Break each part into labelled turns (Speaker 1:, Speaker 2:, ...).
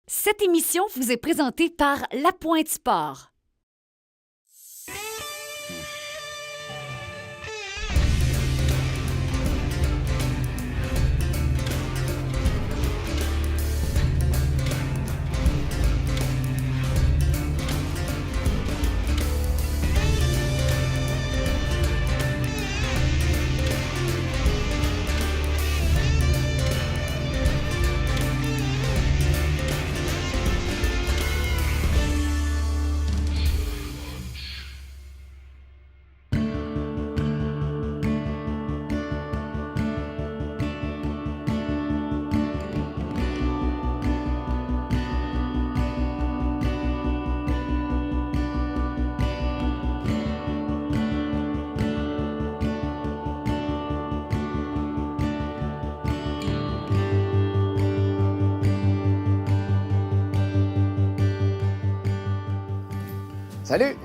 Speaker 1: Cette émission vous est présentée par La Pointe Sport.
Speaker 2: Salut!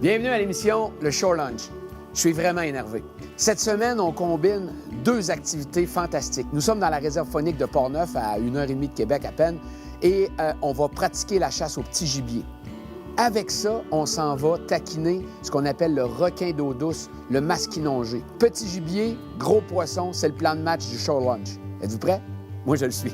Speaker 2: Bienvenue à l'émission Le Shore Lunch. Je suis vraiment énervé. Cette semaine, on combine deux activités fantastiques. Nous sommes dans la réserve faunique de Portneuf, à 1h30 de Québec à peine, et on va pratiquer la chasse au petit gibier. Avec ça, on s'en va taquiner ce qu'on appelle le requin d'eau douce, le masquinongé. Petit gibier, gros poisson, c'est le plan de match du Shore Lunch. Êtes-vous prêts? Moi, je le suis.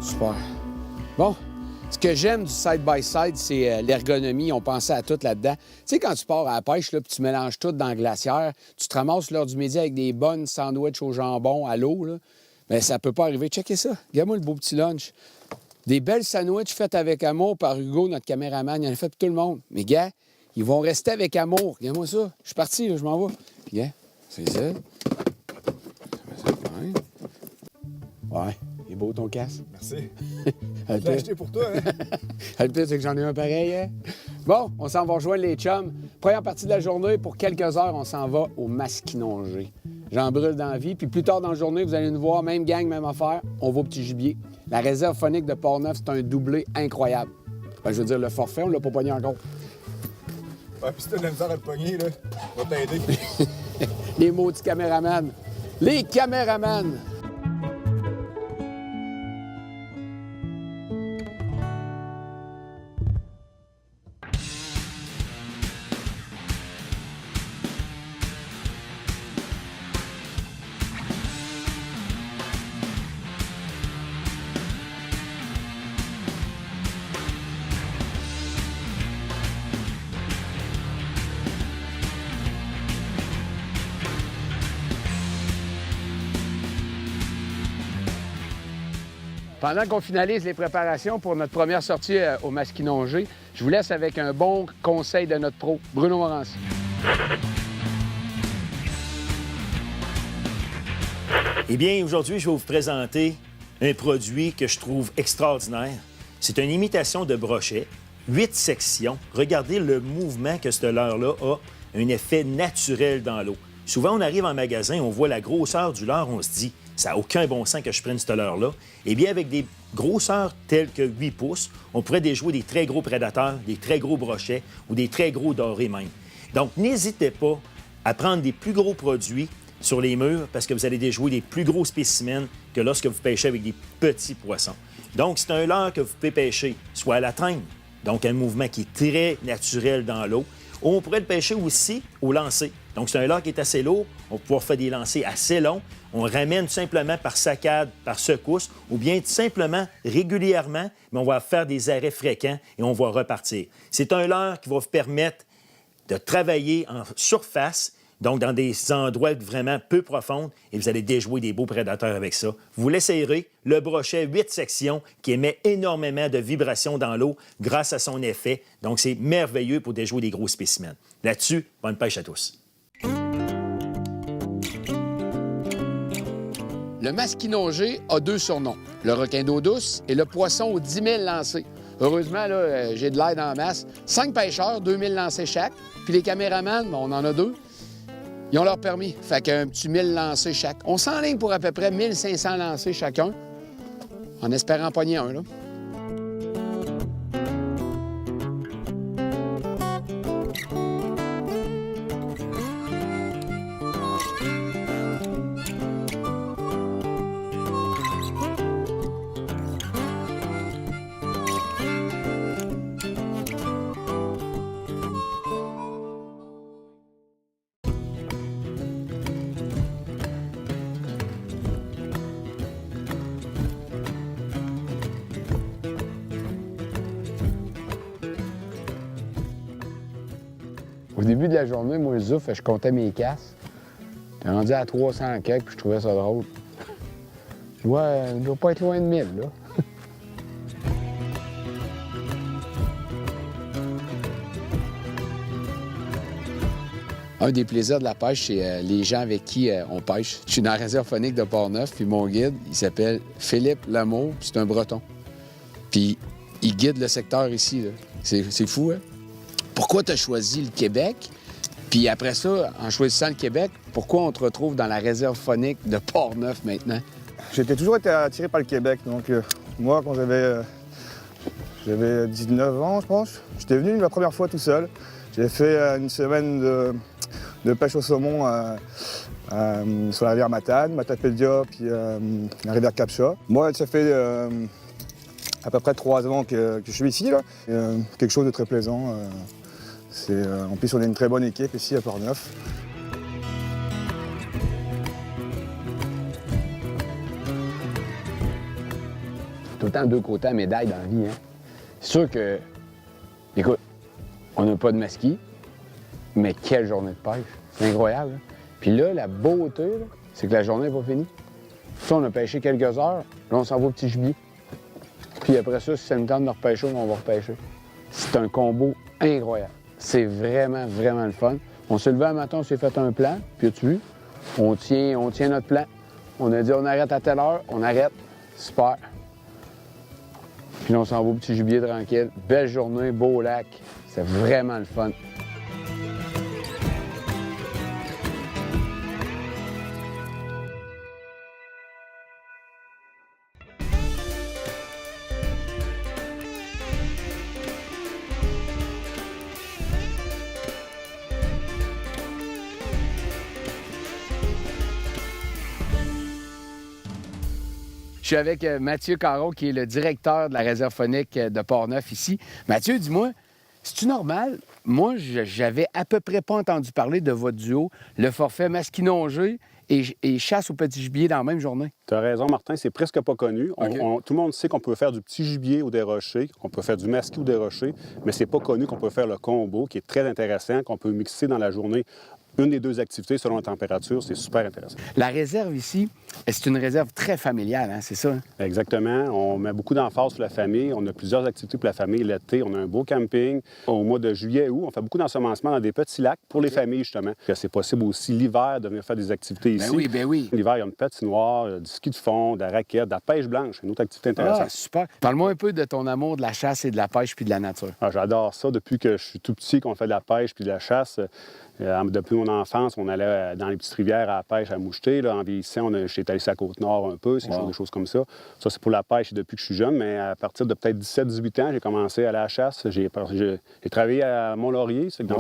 Speaker 2: Super. Bon, ce que j'aime du side-by-side, c'est l'ergonomie. On pensait à tout là-dedans. Tu sais, quand tu pars à la pêche, là, puis tu mélanges tout dans la glacière, tu te ramasses l'heure du midi avec des bonnes sandwichs au jambon, à l'eau, là. Mais ça peut pas arriver. Checkez ça. Regarde-moi le beau petit lunch. Des belles sandwichs faites avec amour par Hugo, notre caméraman. Il en a fait pour tout le monde. Mais gars, ils vont rester avec amour. Regarde-moi ça. Je suis parti, là, je m'en vais. Puis gars, c'est ça. Ouais. Il est beau ton casque.
Speaker 3: Merci. Je l'ai acheté pour toi, hein?
Speaker 2: Le pire, c'est que j'en ai un pareil, hein? Bon, on s'en va rejoindre les chums. Première partie de la journée, pour quelques heures, on s'en va au masquinongé. J'en brûle dans la vie. Puis plus tard dans la journée, vous allez nous voir, même gang, même affaire, on va au petit gibier. La réserve faunique de Portneuf, c'est un doublé incroyable. Ben, je veux dire, le forfait, on l'a pas pogné encore.
Speaker 3: Ouais, puis si t'as de la misère à le pogner, là, on va t'aider.
Speaker 2: Les maudits caméramans. Les caméramans! Pendant qu'on finalise les préparations pour notre première sortie au masquinongé, je vous laisse avec un bon conseil de notre pro, Bruno Morancy.
Speaker 4: Eh bien, aujourd'hui, je vais vous présenter un produit que je trouve extraordinaire. C'est une imitation de brochet, 8 sections. Regardez le mouvement que ce leurre-là a, un effet naturel dans l'eau. Souvent, on arrive en magasin, on voit la grosseur du leurre, on se dit « ça n'a aucun bon sens que je prenne ce leurre-là ». Eh bien, avec des grosseurs telles que 8 pouces, on pourrait déjouer des très gros prédateurs, des très gros brochets ou des très gros dorés même. Donc, n'hésitez pas à prendre des plus gros produits sur les murs parce que vous allez déjouer des plus gros spécimens que lorsque vous pêchez avec des petits poissons. Donc, c'est un leurre que vous pouvez pêcher soit à la traîne, donc un mouvement qui est très naturel dans l'eau, ou on pourrait le pêcher aussi au lancer. Donc, c'est un leurre qui est assez lourd, on va pouvoir faire des lancers assez longs. On ramène tout simplement par saccade, par secousse, ou bien tout simplement régulièrement, mais on va faire des arrêts fréquents et on va repartir. C'est un leurre qui va vous permettre de travailler en surface, donc dans des endroits vraiment peu profonds, et vous allez déjouer des beaux prédateurs avec ça. Vous l'essayerez, le brochet 8 sections qui émet énormément de vibrations dans l'eau grâce à son effet. Donc, c'est merveilleux pour déjouer des gros spécimens. Là-dessus, bonne pêche à tous.
Speaker 2: Le masquinongé a deux surnoms, le requin d'eau douce et le poisson aux 10 000 lancers. Heureusement, là, j'ai de l'aide en masse. 5 pêcheurs, 2 000 lancers chaque. Puis les caméramans, on en a 2. Ils ont leur permis. Fait qu'un petit 1000 lancers chaque. On s'enligne pour à peu près 1500 lancers chacun, en espérant pogner un, là. Au début de la journée, moi, je comptais mes casses. J'étais rendu à 300 quelques, puis je trouvais ça drôle. Je vois, il doit pas être loin de 1000, là. Un des plaisirs de la pêche, c'est les gens avec qui on pêche. Je suis dans la réserve phonique de Port-Neuf, puis mon guide, il s'appelle Philippe Lamour, puis c'est un Breton. Puis il guide le secteur ici, là. C'est fou, hein? Pourquoi tu as choisi le Québec? Puis après ça, en choisissant le Québec, pourquoi on te retrouve dans la réserve phonique de Port-Neuf maintenant?
Speaker 3: J'ai toujours été attiré par le Québec. Donc, moi, quand j'avais 19 ans, je pense, j'étais venu la première fois tout seul. J'ai fait une semaine de pêche au saumon sur la rivière Matane, Matapédia, puis la rivière Capcha. Moi, ça fait à peu près 3 ans que je suis ici, là. Quelque chose de très plaisant. En plus, on a une très bonne équipe ici à Port-Neuf.
Speaker 2: Tout le temps deux côtés à médaille dans la vie, hein? C'est sûr que, écoute, on n'a pas de masquis, mais quelle journée de pêche! C'est incroyable, hein? Puis là, la beauté, là, c'est que la journée n'est pas finie. Ça, on a pêché quelques heures, là, on s'en va au petit gibier. Puis après ça, si ça nous tente de repêcher, on va repêcher. C'est un combo incroyable. C'est vraiment, vraiment le fun. On s'est levé un matin, on s'est fait un plan, puis as-tu vu? On tient notre plan. On a dit on arrête à telle heure, on arrête. Super. Puis là, on s'en va au petit gibier tranquille. Belle journée, beau lac. C'est vraiment le fun. Je suis avec Mathieu Caron, qui est le directeur de la réserve phonique de Port-Neuf ici. Mathieu, dis-moi, c'est-tu normal? Moi, j'avais à peu près pas entendu parler de votre duo, le forfait masquinongé et chasse au petit gibier dans la même journée.
Speaker 5: Tu as raison, Martin, c'est presque pas connu.
Speaker 2: OK.
Speaker 5: Tout le monde sait qu'on peut faire du petit gibier ou des rochers, qu'on peut faire du masquis ou des rochers, mais c'est pas connu qu'on peut faire le combo, qui est très intéressant, qu'on peut mixer dans la journée. Une des deux activités selon la température, c'est super intéressant.
Speaker 2: La réserve ici, c'est une réserve très familiale, hein, c'est ça? Hein?
Speaker 5: Exactement. On met beaucoup d'emphase sur la famille. On a plusieurs activités pour la famille. L'été, on a un beau camping. Au mois de juillet, août, on fait beaucoup d'ensemencement dans des petits lacs pour les familles, justement. C'est possible aussi l'hiver de venir faire des activités ici.
Speaker 2: Ben oui.
Speaker 5: L'hiver, il y a une patinoire, du ski de fond, de la raquette, de la pêche blanche. Une autre activité intéressante.
Speaker 2: Ah, super. Parle-moi un peu de ton amour de la chasse et de la pêche puis de la nature.
Speaker 5: Ah, j'adore ça. Depuis que je suis tout petit, qu'on fait de la pêche puis de la chasse. Depuis mon enfance, on allait dans les petites rivières à la pêche à moucheter. Là. En vieillissant, j'étais allé sur la Côte-Nord un peu, des choses comme ça. Ça, c'est pour la pêche depuis que je suis jeune, mais à partir de peut-être 17-18 ans, j'ai commencé à aller à la chasse. J'ai travaillé à Mont-Laurier. Dans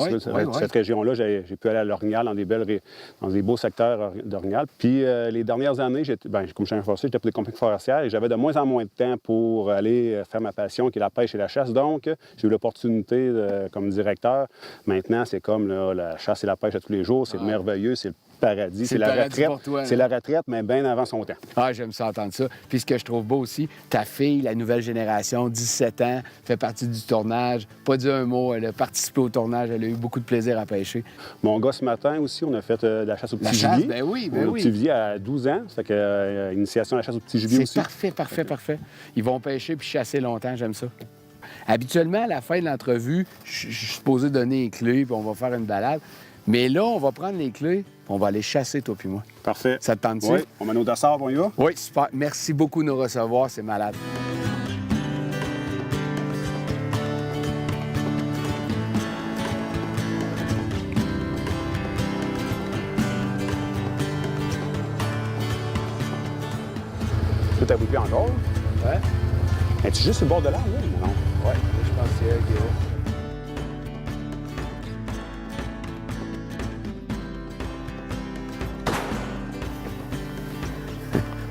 Speaker 5: cette région-là, j'ai pu aller à l'Orignal, dans des beaux secteurs d'Orignal. Puis les dernières années, comme je suis forestier, j'étais pour des compagnies forestières et j'avais de moins en moins de temps pour aller faire ma passion, qui est la pêche et la chasse. Donc, j'ai eu l'opportunité comme directeur. Maintenant, c'est comme la chasse et la pêche à tous les jours. C'est merveilleux, c'est le paradis. C'est la retraite. C'est la retraite, mais bien avant son temps.
Speaker 2: Ah, j'aime ça entendre ça. Puis ce que je trouve beau aussi, ta fille, la nouvelle génération, 17 ans, fait partie du tournage. Pas dit un mot, elle a participé au tournage, elle a eu beaucoup de plaisir à pêcher.
Speaker 5: Mon gars, ce matin aussi, on a fait de la chasse au petit gibier.
Speaker 2: Ben oui.
Speaker 5: Au petit gibier à 12 ans. Ça fait que initiation à la chasse au petit gibier aussi.
Speaker 2: C'est parfait. Ils vont pêcher puis chasser longtemps, j'aime ça. Habituellement, à la fin de l'entrevue, je suis supposé donner les clés puis on va faire une balade. Mais là, on va prendre les clés, on va aller chasser, toi puis moi.
Speaker 5: Parfait.
Speaker 2: Ça te tente-tu?
Speaker 5: Oui. On met nos dossards, on y va?
Speaker 2: Oui, super. Merci beaucoup de nous recevoir, c'est malade.
Speaker 5: Tu t'as bouclé encore?
Speaker 2: Ouais.
Speaker 5: Es-tu juste sur le bord de l'arbre, là? Non.
Speaker 2: Oui, je pense que c'est elle qui est là.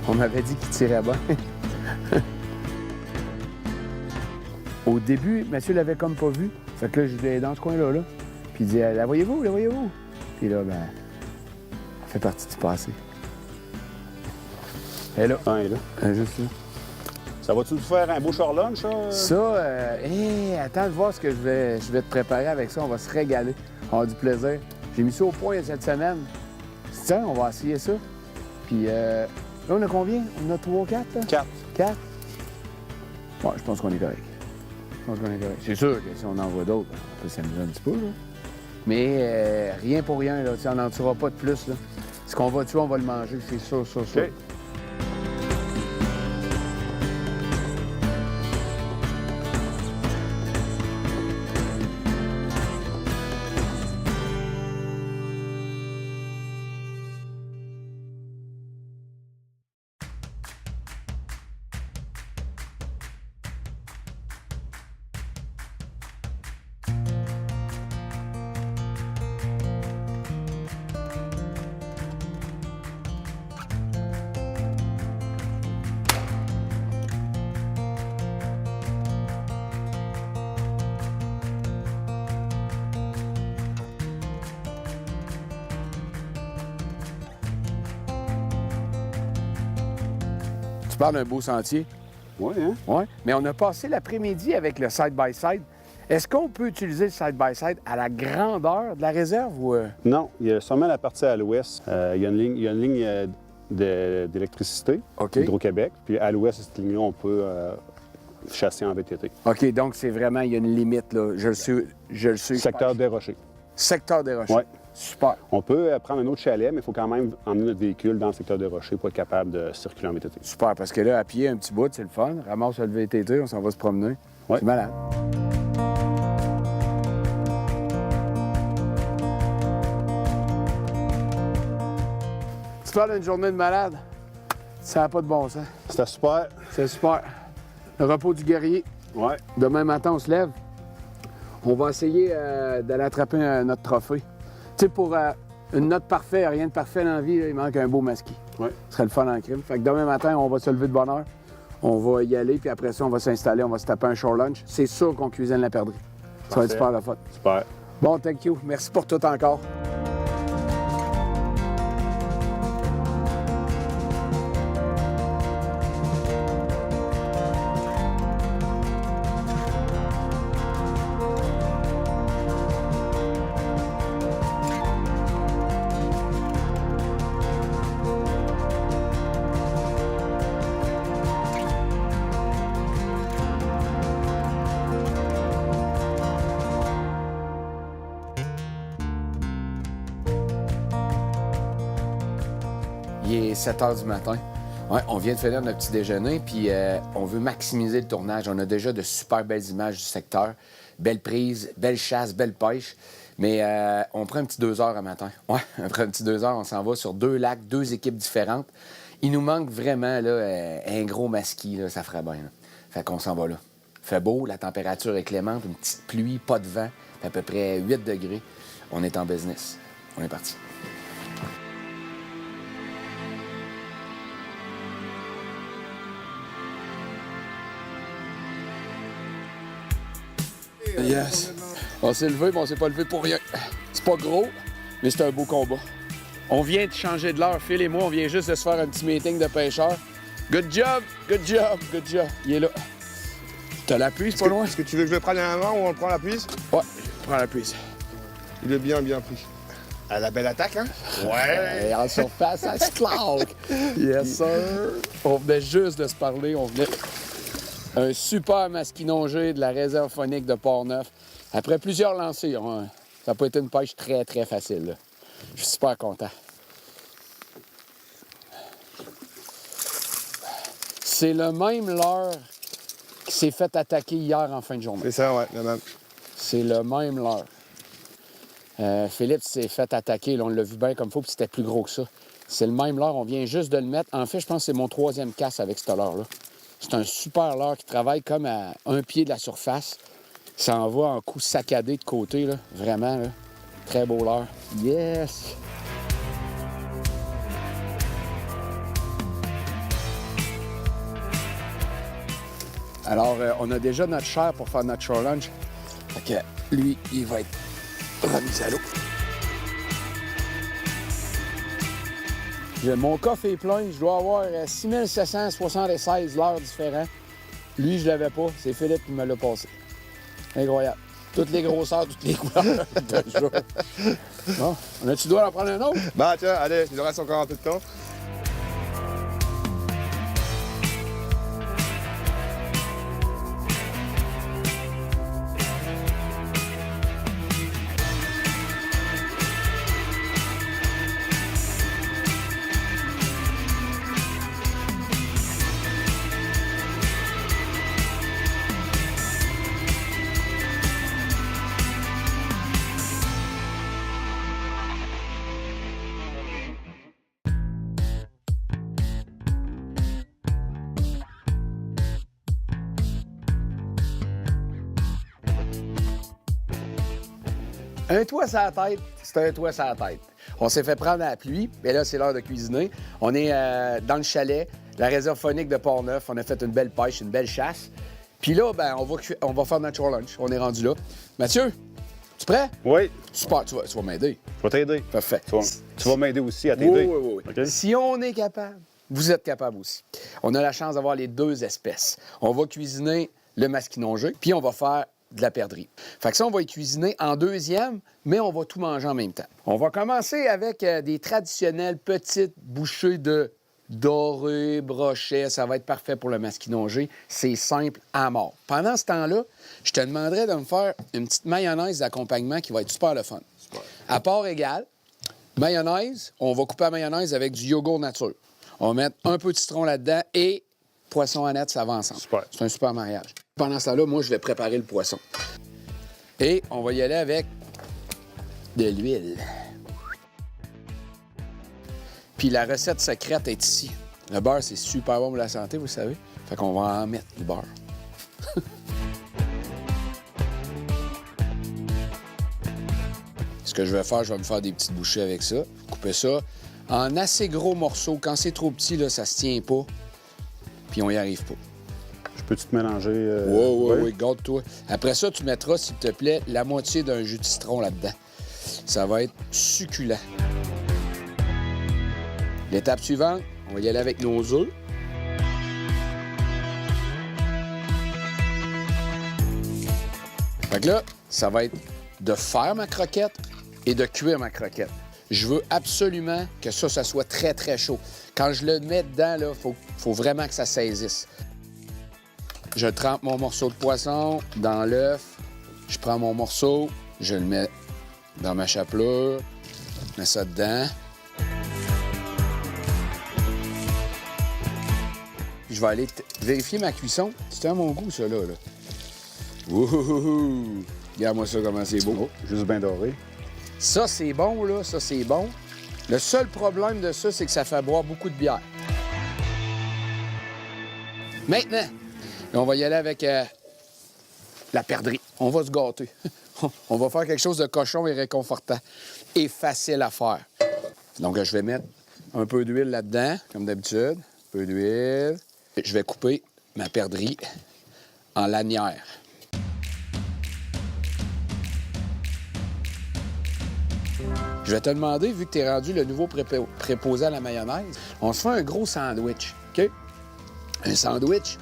Speaker 2: On m'avait dit qu'il tirait bien. Au début, monsieur l'avait comme pas vu. Fait que là, j'étais dans ce coin-là, là. Puis il dit, la voyez-vous, la voyez-vous? Puis là, ben, elle fait partie du passé. Elle est là.
Speaker 5: Ah, elle est là.
Speaker 2: Elle est juste là.
Speaker 5: Ça va-tu nous faire un beau short lunch, ça?
Speaker 2: Ça, attends de voir ce que je vais te préparer avec ça. On va se régaler. On va avoir du plaisir. J'ai mis ça au point cette semaine. Tiens, on va essayer ça. Puis là, on a combien? On a 3, 4?
Speaker 5: 4.
Speaker 2: 4? Ouais, je pense qu'on est correct. C'est sûr que si on en voit d'autres, on peut s'amuser un petit peu, là. Mais rien pour rien, là. On n'en tuera pas de plus, là. Ce qu'on va tuer, on va le manger, c'est sûr.
Speaker 5: OK.
Speaker 2: Tu parles d'un beau sentier.
Speaker 5: Oui, hein?
Speaker 2: Oui. Mais on a passé l'après-midi avec le side-by-side. Est-ce qu'on peut utiliser le side-by-side à la grandeur de la réserve ou...
Speaker 5: Non, il y a seulement la partie à l'ouest. Il y a une ligne d'électricité,
Speaker 2: OK.
Speaker 5: Hydro-Québec. Puis à l'ouest, cette ligne-là, on peut chasser en VTT.
Speaker 2: OK, donc c'est vraiment, il y a une limite, là. Je le sais.
Speaker 5: Secteur des rochers.
Speaker 2: Secteur des rochers.
Speaker 5: Oui.
Speaker 2: Super.
Speaker 5: On peut prendre un autre chalet, mais il faut quand même emmener notre véhicule dans le secteur des rochers pour être capable de circuler en VTT.
Speaker 2: Super, parce que là, à pied, un petit bout, c'est le fun. Ramasse le VTT, on s'en va se promener.
Speaker 5: Ouais.
Speaker 2: C'est malade. Tu parles d'une journée de malade? Ça n'a pas de bon sens.
Speaker 5: C'était super.
Speaker 2: C'est super. Le repos du guerrier.
Speaker 5: Oui.
Speaker 2: Demain matin, on se lève. On va essayer d'aller attraper notre trophée. Tu sais, pour une note parfaite, rien de parfait dans la vie, là, il manque un beau masquis.
Speaker 5: Oui.
Speaker 2: Ce serait le fun en crime. Fait que demain matin, on va se lever de bonne heure. On va y aller, puis après ça, on va s'installer, on va se taper un short lunch. C'est sûr qu'on cuisine la perdrix. Ça va être super la fun.
Speaker 5: Super.
Speaker 2: Bon, thank you. Merci pour tout encore. Il est 7 h du matin. Ouais, on vient de finir notre petit déjeuner, puis on veut maximiser le tournage. On a déjà de super belles images du secteur. Belle prise, belle chasse, belle pêche. Mais on prend un petit 2 heures un matin. Ouais, on prend un petit 2 heures, on s'en va sur 2 lacs, 2 équipes différentes. Il nous manque vraiment là, un gros masquis, là, ça ferait bien. Là. Fait qu'on s'en va là. Fait beau, la température est clémente, une petite pluie, pas de vent, à peu près 8 degrés. On est en business. On est parti. Yes. On s'est levé, mais on s'est pas levé pour rien. C'est pas gros, mais c'est un beau combat. On vient de changer de l'heure, Phil et moi, on vient juste de se faire un petit meeting de pêcheurs. Good job, good job, good job. Il est là. T'as la puise, pas loin?
Speaker 3: Est-ce que tu veux que je le prenne à la main ou on le prend à la puise?
Speaker 2: Ouais, prends la puise.
Speaker 3: Il est bien pris. Ah, la belle attaque, hein?
Speaker 2: Ouais, en surface, ça se claque. Yes, sir. On venait juste de se parler, on venait... Un super masquinongé de la réserve phonique de Port-Neuf. Après plusieurs lancers, ça n'a pas été une pêche très, très facile. Là. Je suis super content. C'est le même leurre qui s'est fait attaquer hier en fin de journée.
Speaker 3: C'est ça, ouais, le même.
Speaker 2: C'est le même leurre. Philippe s'est fait attaquer, là, on l'a vu bien comme il faut, puis c'était plus gros que ça. C'est le même leurre, on vient juste de le mettre. En fait, je pense que c'est mon 3e casse avec ce leurre-là. C'est un super leurre qui travaille comme à 1 pied de la surface. Ça en va en coup saccadé de côté, là. Vraiment, là. Très beau leurre. Yes! Alors, on a déjà notre chair pour faire notre short lunch. Fait que lui, il va être remis à l'eau. Mon coffre est plein. Je dois avoir 6776 leurres différents. Lui, je l'avais pas. C'est Philippe qui me l'a passé. Incroyable. Toutes les grosseurs, toutes les couleurs. Bon, on a-tu doigt d'en prendre un autre?
Speaker 3: Bah tiens, allez, il nous reste encore un peu de temps.
Speaker 2: Un toit sur la tête, c'est un toit sur la tête. On s'est fait prendre à la pluie, mais là, c'est l'heure de cuisiner. On est dans le chalet, la réserve faunique de Port-Neuf. On a fait une belle pêche, une belle chasse. Puis là, ben, on va faire notre lunch. On est rendu là. Mathieu, tu prêt?
Speaker 5: Oui,
Speaker 2: Super, tu vas m'aider.
Speaker 5: je vais t'aider.
Speaker 2: Parfait.
Speaker 5: Tu vas m'aider aussi à
Speaker 2: Oui,
Speaker 5: t'aider.
Speaker 2: oui, oui.
Speaker 5: OK?
Speaker 2: Si on est capable, vous êtes capable aussi. On a la chance d'avoir les deux espèces. On va cuisiner le masquinongé, puis on va faire de la perdrix. Fait que ça, on va y cuisiner en deuxième, mais on va tout manger en même temps. On va commencer avec des traditionnelles petites bouchées de doré, brochet. Ça va être parfait pour le masquinongé. C'est simple à mort. Pendant ce temps-là, je te demanderais de me faire une petite mayonnaise d'accompagnement qui va être super le fun. Super. À part égale, mayonnaise, on va couper la mayonnaise avec du yogourt nature. On va mettre un peu de citron là-dedans et poisson honnête, ça va ensemble.
Speaker 5: Super.
Speaker 2: C'est un super mariage. Pendant ce temps-là, moi, je vais préparer le poisson. Et on va y aller avec de l'huile. Puis la recette secrète est ici. Le beurre, c'est super bon pour la santé, vous savez. Fait qu'on va en mettre du beurre. Ce que je vais faire, je vais me faire des petites bouchées avec ça. Couper ça en assez gros morceaux. Quand c'est trop petit, là, ça se tient pas. Puis on y arrive pas.
Speaker 5: Je peux-tu te mélanger?
Speaker 2: Oui, garde-toi. Après ça, tu mettras, s'il te plaît, la moitié d'un jus de citron là-dedans. Ça va être succulent. L'étape suivante, on va y aller avec nos œufs. Fait que là, ça va être de faire ma croquette et de cuire ma croquette. Je veux absolument que ça soit très, très chaud. Quand je le mets dedans, il faut vraiment que ça saisisse. Je trempe mon morceau de poisson dans l'œuf. Je prends mon morceau, je le mets dans ma chapelure, je mets ça dedans. Je vais aller vérifier ma cuisson. C'est à mon goût, ça, là. Ouh! Regarde-moi ça, comment c'est beau.
Speaker 5: Oh, juste bien doré.
Speaker 2: Ça, c'est bon, là. Ça, c'est bon. Le seul problème de ça, c'est que ça fait boire beaucoup de bière. Maintenant, on va y aller avec la perdrix. On va se gâter. On va faire quelque chose de cochon et réconfortant. Et facile à faire. Donc, je vais mettre un peu d'huile là-dedans, comme d'habitude. Un peu d'huile. Je vais couper ma perdrix en lanières. Je vais te demander, vu que tu es rendu le nouveau préposé à la mayonnaise, on se fait un gros sandwich, OK? Un sandwich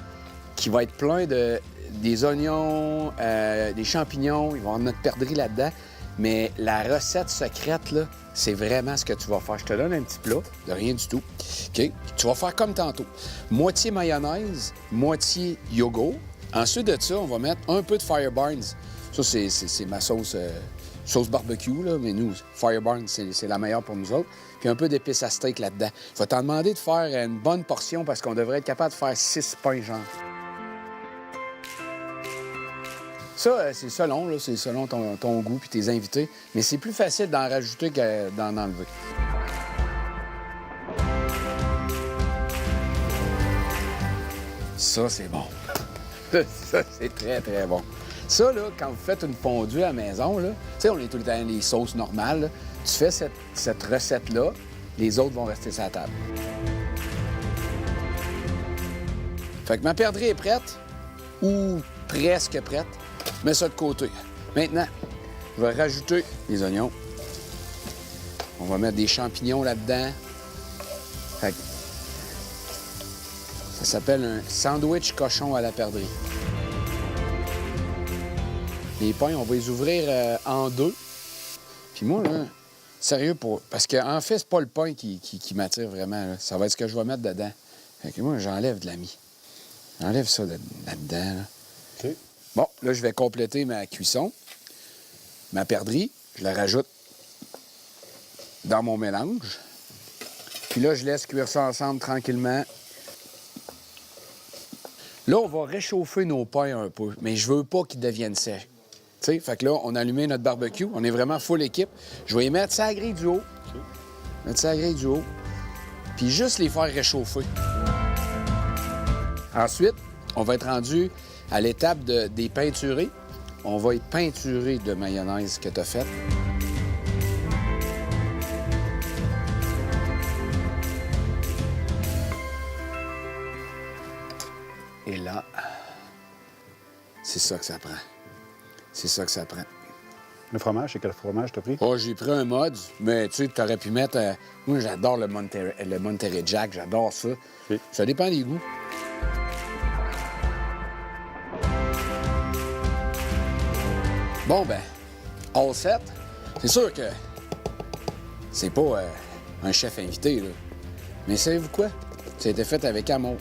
Speaker 2: qui va être plein des oignons, des champignons, il va y avoir notre perdrix là-dedans. Mais la recette secrète, là, c'est vraiment ce que tu vas faire. Je te donne un petit plat, de rien du tout. OK? Tu vas faire comme tantôt. Moitié mayonnaise, moitié yogourt. Ensuite de ça, on va mettre un peu de Fireburns. Ça, c'est ma sauce barbecue, là, mais nous, Fireburns, c'est la meilleure pour nous autres. Puis un peu d'épices à steak là-dedans. Je vais t'en demander de faire une bonne portion parce qu'on devrait être capable de faire 6 pains, genre. Ça, c'est selon, là, c'est selon ton goût puis tes invités. Mais c'est plus facile d'en rajouter que d'en enlever. Ça, c'est bon. Ça, c'est très, très bon. Ça, là, quand vous faites une fondue à la maison, là, tu sais, on est tout le temps les sauces normales, là. Tu fais cette recette-là, les autres vont rester sur la table. Fait que ma perdrix est prête, ou presque prête. Je mets ça de côté. Maintenant, je vais rajouter les oignons. On va mettre des champignons là-dedans. Fait que Ça s'appelle un sandwich cochon à la perdrix. Les pains, on va les ouvrir en deux. Puis moi, là, sérieux, parce qu'en fait, c'est pas le pain qui m'attire vraiment. Là. Ça va être ce que je vais mettre dedans. Fait que moi, j'enlève de la mie. J'enlève ça là-dedans. Là.
Speaker 5: OK.
Speaker 2: Bon, là, je vais compléter ma cuisson. Ma perdrix, je la rajoute dans mon mélange. Puis là, je laisse cuire ça ensemble tranquillement. Là, on va réchauffer nos pains un peu, mais je veux pas qu'ils deviennent secs. Tu sais, fait que là, on a allumé notre barbecue. On est vraiment full équipe. Je vais y mettre ça à la grille du haut. Mettre ça à la grille du haut. Puis juste les faire réchauffer. Ensuite, on va être rendu à l'étape des peinturés. On va y peinturer de mayonnaise que tu as faite. Et là, c'est ça que ça prend. C'est ça que ça prend.
Speaker 5: Le fromage, c'est quel fromage t'as pris?
Speaker 2: Oh, j'ai pris un mode, mais tu sais, t'aurais pu mettre... moi, j'adore le Monterey Jack, j'adore ça.
Speaker 5: Oui.
Speaker 2: Ça dépend des goûts. Bon, ben, all set. C'est sûr que c'est pas un chef invité, là. Mais savez-vous quoi? Ça a été fait avec amour.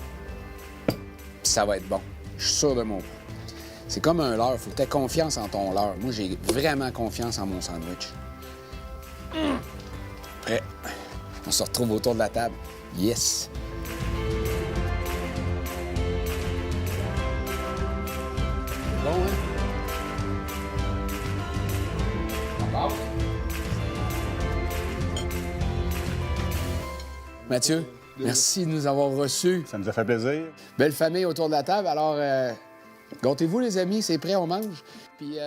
Speaker 2: Puis ça va être bon. Je suis sûr de mon coup. C'est comme un leurre. Faut que tu aies confiance en ton leurre. Moi, j'ai vraiment confiance en mon sandwich. Prêt. On se retrouve autour de la table. Yes! C'est bon, hein? On part? Mathieu, merci de nous avoir reçus.
Speaker 5: Ça nous a fait plaisir.
Speaker 2: Belle famille autour de la table. Alors, gâtez-vous, les amis, c'est prêt, on mange. Puis,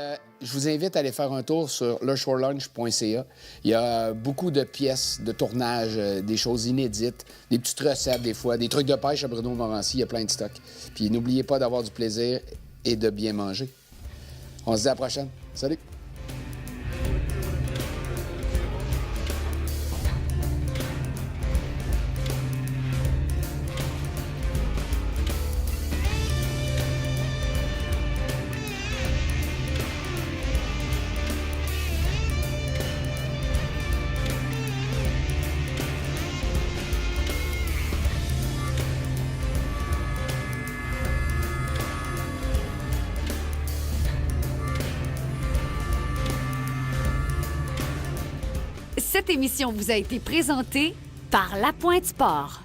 Speaker 2: je vous invite à aller faire un tour sur leshoreLunch.ca. Il y a beaucoup de pièces de tournage, des choses inédites, des petites recettes, des fois, des trucs de pêche à Bruno Morancy. Il y a plein de stocks. Puis, n'oubliez pas d'avoir du plaisir et de bien manger. On se dit à la prochaine. Salut!
Speaker 1: Cette émission vous a été présentée par La Pointe Sport.